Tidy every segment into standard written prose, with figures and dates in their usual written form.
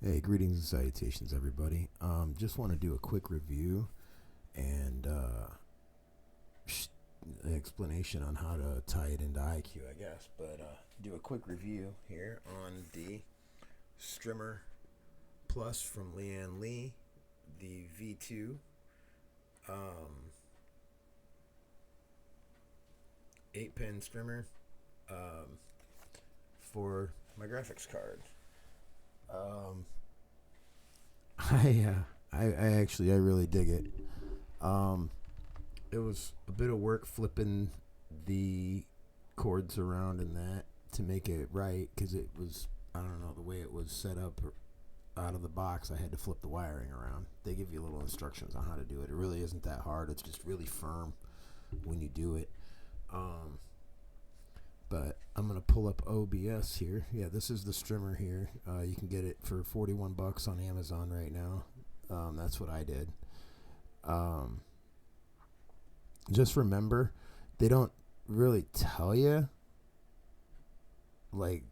Hey, greetings and salutations, everybody. Just want to do a quick review and an explanation on how to tie it into IQ, I guess. But do a quick review here on the Strimer Plus from Lian, the V2 um, 8-pin Strimer um, for my graphics card. Um, I really dig it. Um, it was a bit of work flipping the cords around in that to make it right because it was, I don't know, the way it was set up out of the box. I had to flip the wiring around. They give you little instructions on how to do it. It really isn't that hard. It's just really firm when you do it. Um, but I'm gonna pull up OBS here. Yeah, this is the Strimer here. You can get it for $41 on Amazon right now. That's what I did. Um, just remember, they don't really tell you like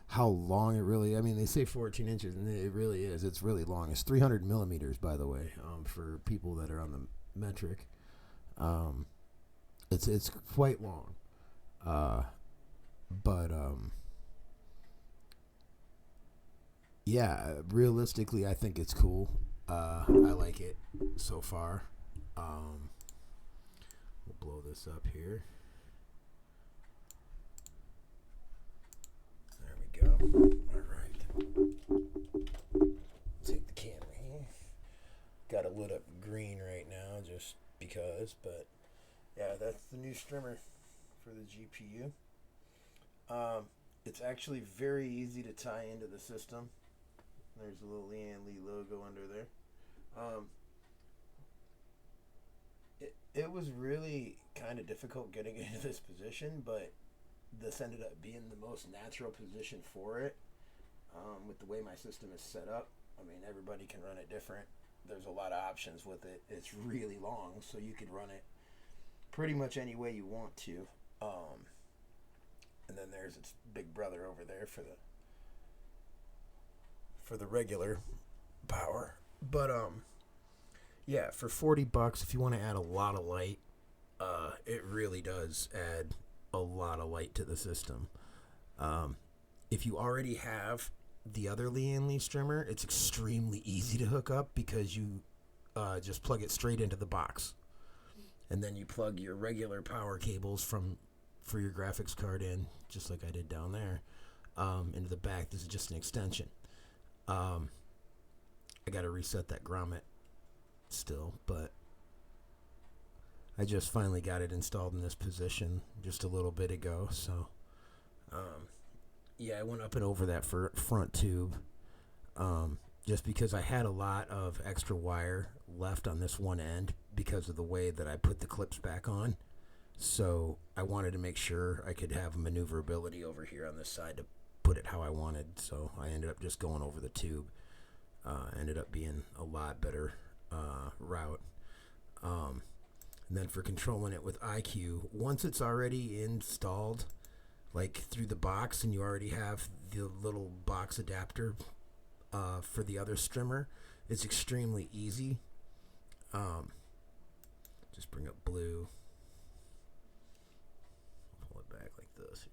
how long it really. I mean, they say 14 inches, and it really is. It's really long. It's 300 millimeters, by the way, for people that are on the metric. Um, it's quite long. Uh, but yeah, realistically, I think it's cool. I like it so far. Um, we'll blow this up here. There we go. All right. Take the camera here. Got it lit up green right now just because, but yeah, that's the new Strimer for the GPU. It's actually very easy to tie into the system. There's a little Lian Li logo under there. Um, it was really kind of difficult getting into this position, but this ended up being the most natural position for it. With the way my system is set up, I mean, everybody can run it different. There's a lot of options with it. It's really long, so you could run it pretty much any way you want to. And then there's its big brother over there for the regular power. But yeah, for $40, if you want to add a lot of light, it really does add a lot of light to the system. If you already have the other Lian Li Strimer, it's extremely easy to hook up because you just plug it straight into the box, and then you plug your regular power cables for your graphics card in, just like I did down there, into the back. This is just an extension. I got to reset that grommet still, but I just finally got it installed in this position just a little bit ago. So, yeah, I went up and over that front tube just because I had a lot of extra wire left on this one end because of the way that I put the clips back on. So I wanted to make sure I could have maneuverability over here on this side to put it how I wanted. So I ended up just going over the tube. Ended up being a lot better route. And then for controlling it with IQ, once it's already installed, like through the box, and you already have the little box adapter for the other Strimer, it's extremely easy. Just bring up blue. Pull it back like this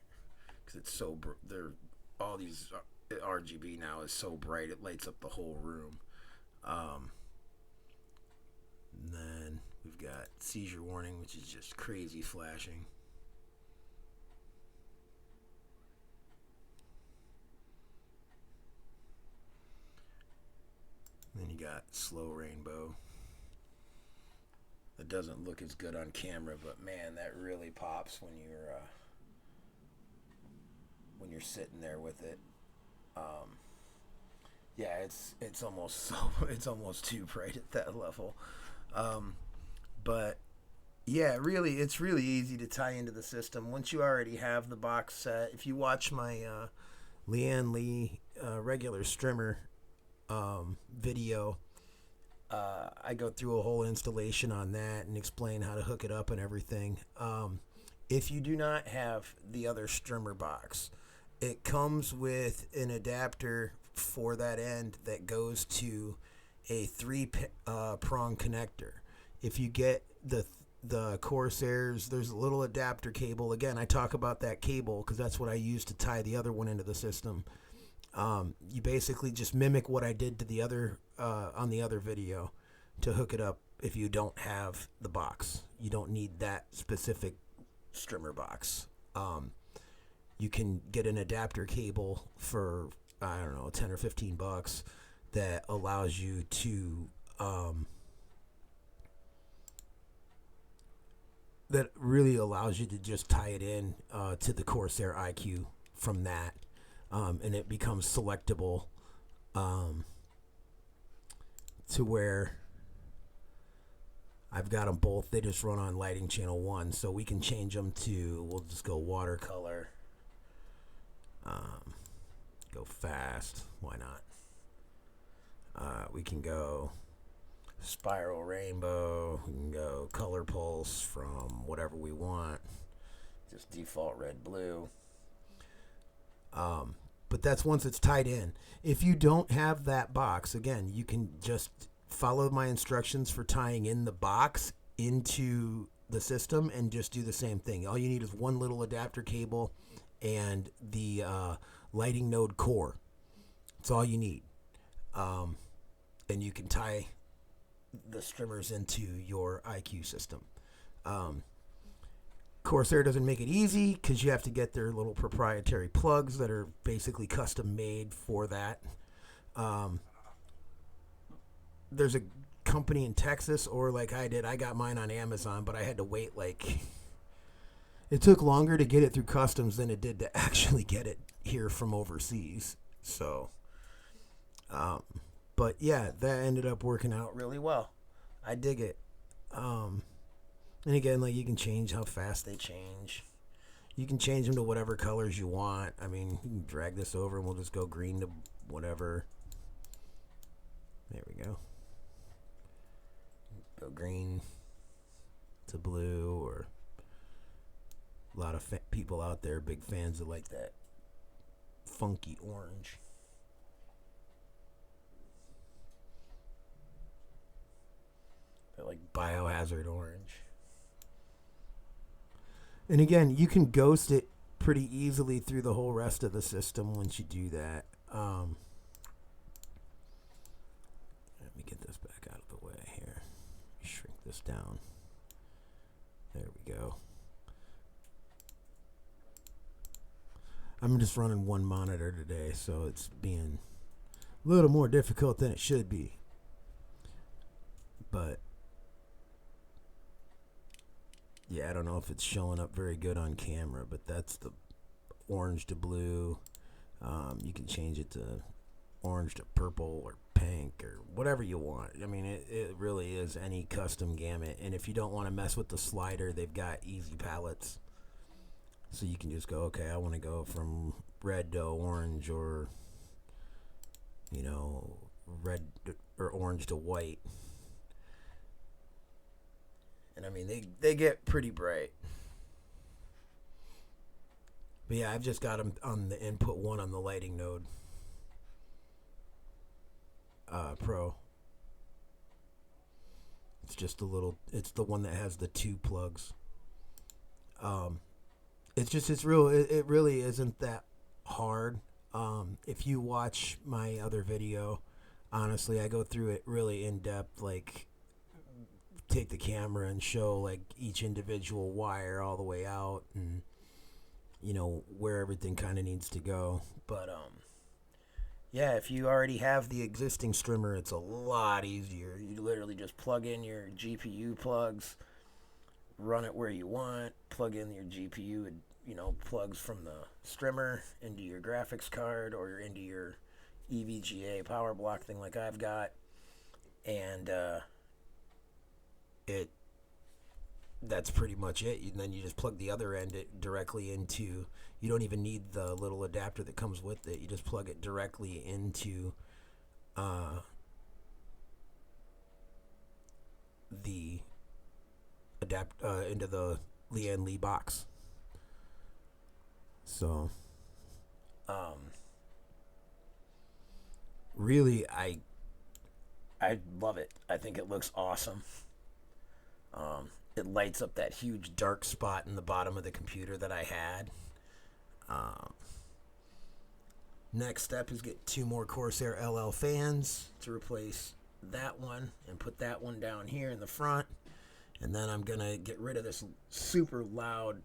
because it's so they're all these RGB now is so bright it lights up the whole room. And then we've got seizure warning, which is just crazy flashing. And then you got slow rainbow. It doesn't look as good on camera, but man, that really pops when you're sitting there with it. Yeah, it's almost it's almost too bright at that level. But yeah, it's really easy to tie into the system once you already have the box set. If you watch my Lian Li regular Strimer video, I go through a whole installation on that and explain how to hook it up and everything. If you do not have the other Strimer box It comes with an adapter for that end that goes to a prong connector. If you get the Corsairs, there's a little adapter cable. Again, I talk about that cable because that's what I use to tie the other one into the system. You basically just mimic what I did to the other on the other video to hook it up. If you don't have the box, you don't need that specific strimmer box. You can get an adapter cable for, I don't know, 10 or 15 bucks that allows you to that really allows you to just tie it in to the Corsair IQ from that, and it becomes selectable to where I've got them both. They just run on lighting channel 1, so we can change them to, we'll just go watercolor, go fast, why not? We can go spiral rainbow, we can go color pulse from whatever we want, just default red blue. But that's once it's tied in. If you don't have that box, again, you can just follow my instructions for tying in the box into the system and just do the same thing. All you need is one little adapter cable and the lighting node core. That's all you need. And you can tie the strimmers into your IQ system. Corsair doesn't make it easy because you have to get their little proprietary plugs that are basically custom made for that. There's a company in Texas, or like I did, I got mine on Amazon, but I had to wait it took longer to get it through customs than it did to actually get it here from overseas. So, but yeah, that ended up working out really well. I dig it. And again, you can change how fast they change. You can change them to whatever colors you want. I mean, you can drag this over and we'll just go green to whatever. There we go. Go green to blue, or a lot of people out there, big fans of that funky orange. Like biohazard orange. And again, you can ghost it pretty easily through the whole rest of the system once you do that. Let me get this back out of the way here. Shrink this down. There we go. I'm just running one monitor today, so it's being a little more difficult than it should be. But yeah, I don't know if it's showing up very good on camera, but that's the orange to blue. You can change it to orange to purple or pink or whatever you want. I mean, it really is any custom gamut. And if you don't want to mess with the slider, they've got easy palettes. So you can just go, okay, I want to go from red to orange, or, red or orange to white. And I mean, they get pretty bright. But yeah, I've just got them on the input 1 on the lighting node. Pro. It's just it's the one that has the 2 plugs. It really isn't that hard. If you watch my other video, honestly, I go through it really in depth, take the camera and show each individual wire all the way out, and where everything kind of needs to go. But yeah, if you already have the existing strimmer, it's a lot easier. You literally just plug in your GPU plugs, run it where you want, plug in your GPU and plugs from the strimmer into your graphics card or into your EVGA power block thing like I've got, and that's pretty much it. And then you just plug the other end directly into, you don't even need the little adapter that comes with it. You just plug it directly into into the Lian Lee box. So really, I love it. I think it looks awesome. It lights up that huge dark spot in the bottom of the computer that I had. Next step is get 2 more Corsair LL fans to replace that one and put that one down here in the front. And then I'm going to get rid of this super loud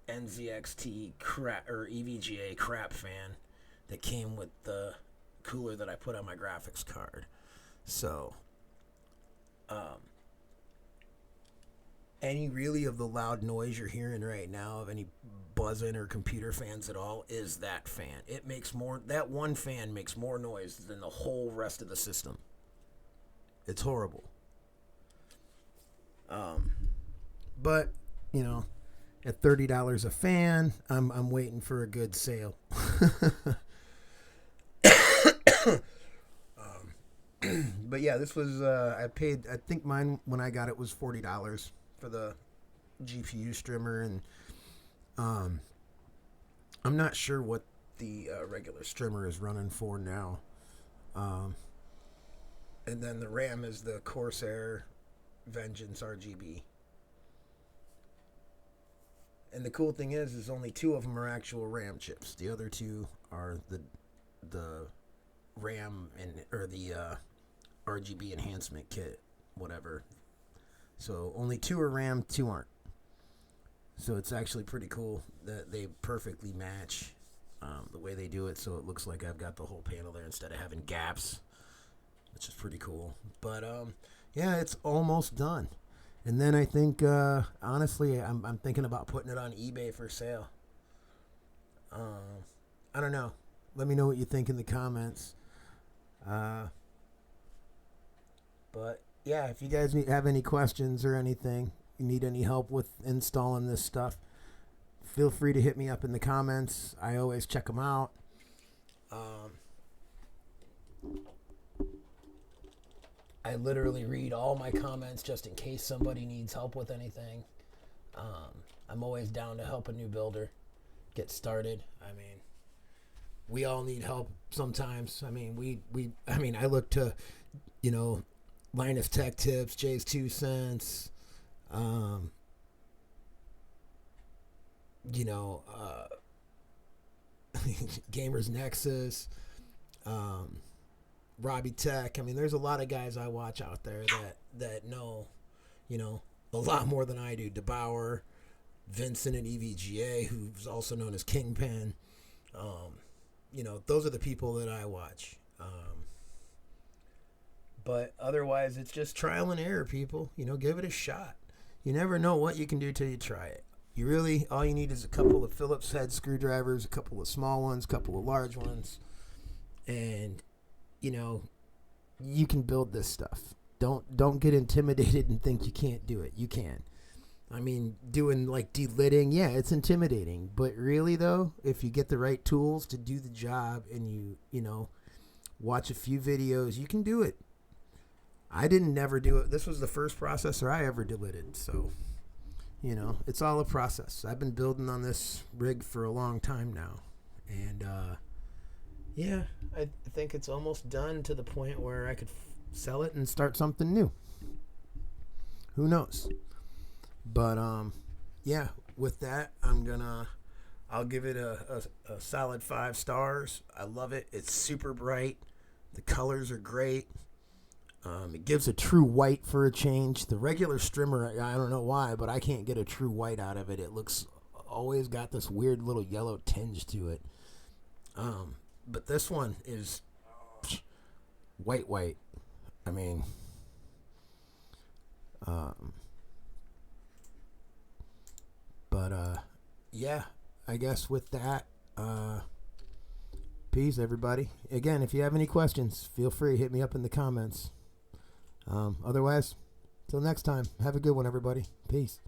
NZXT crap or EVGA crap fan that came with the cooler that I put on my graphics card. So, any really of the loud noise you're hearing right now of any buzzing or computer fans at all is that fan. It makes more, that one fan makes more noise than the whole rest of the system. It's horrible. But, you know, at $30 a fan, I'm waiting for a good sale. But yeah, this was, I think mine when I got it was $40 for the GPU strimmer, and I'm not sure what the regular strimmer is running for now. And then the RAM is the Corsair Vengeance RGB. And the cool thing is only 2 of them are actual RAM chips. The other 2 are the RAM or the RGB enhancement kit, whatever. So only 2 are RAM, 2 aren't. So it's actually pretty cool that they perfectly match the way they do it. So it looks like I've got the whole panel there instead of having gaps, which is pretty cool. But yeah, it's almost done. And then I think, honestly, I'm thinking about putting it on eBay for sale. I don't know. Let me know what you think in the comments. But yeah, if you guys have any questions or anything, you need any help with installing this stuff, feel free to hit me up in the comments. I always check them out. I literally read all my comments just in case somebody needs help with anything. I'm always down to help a new builder get started. I mean, we all need help sometimes. I mean, I look to, you know, Linus Tech Tips, Jay's 2 cents, you know, Gamers Nexus, Robbie Tech. I mean, there's a lot of guys I watch out there that know, you know, a lot more than I do. DeBauer, Vincent at EVGA, who's also known as Kingpin. You know, those are the people that I watch. But otherwise, it's just trial and error, people. You know, give it a shot. You never know what you can do till you try it. You really, all you need is a couple of Phillips head screwdrivers, a couple of small ones, a couple of large ones, and you know, you can build this stuff. Don't get intimidated and think you can't do it. You can. I mean, doing like delitting, yeah, it's intimidating, but really though, if you get the right tools to do the job and you know, watch a few videos, you can do it. I didn't never do it. This was the first processor I ever delitted, so you know, it's all a process. I've been building on this rig for a long time now, and yeah, I think it's almost done to the point where I could sell it and start something new. Who knows? But yeah, with that, I'll give it a solid 5 stars. I love it. It's super bright. The colors are great. It gives a true white for a change. The regular strimmer, I don't know why, but I can't get a true white out of it. It looks always got this weird little yellow tinge to it. But this one is white. I mean, yeah, I guess with that, peace, everybody. Again, if you have any questions, feel free to hit me up in the comments. Otherwise, till next time, have a good one, everybody. Peace.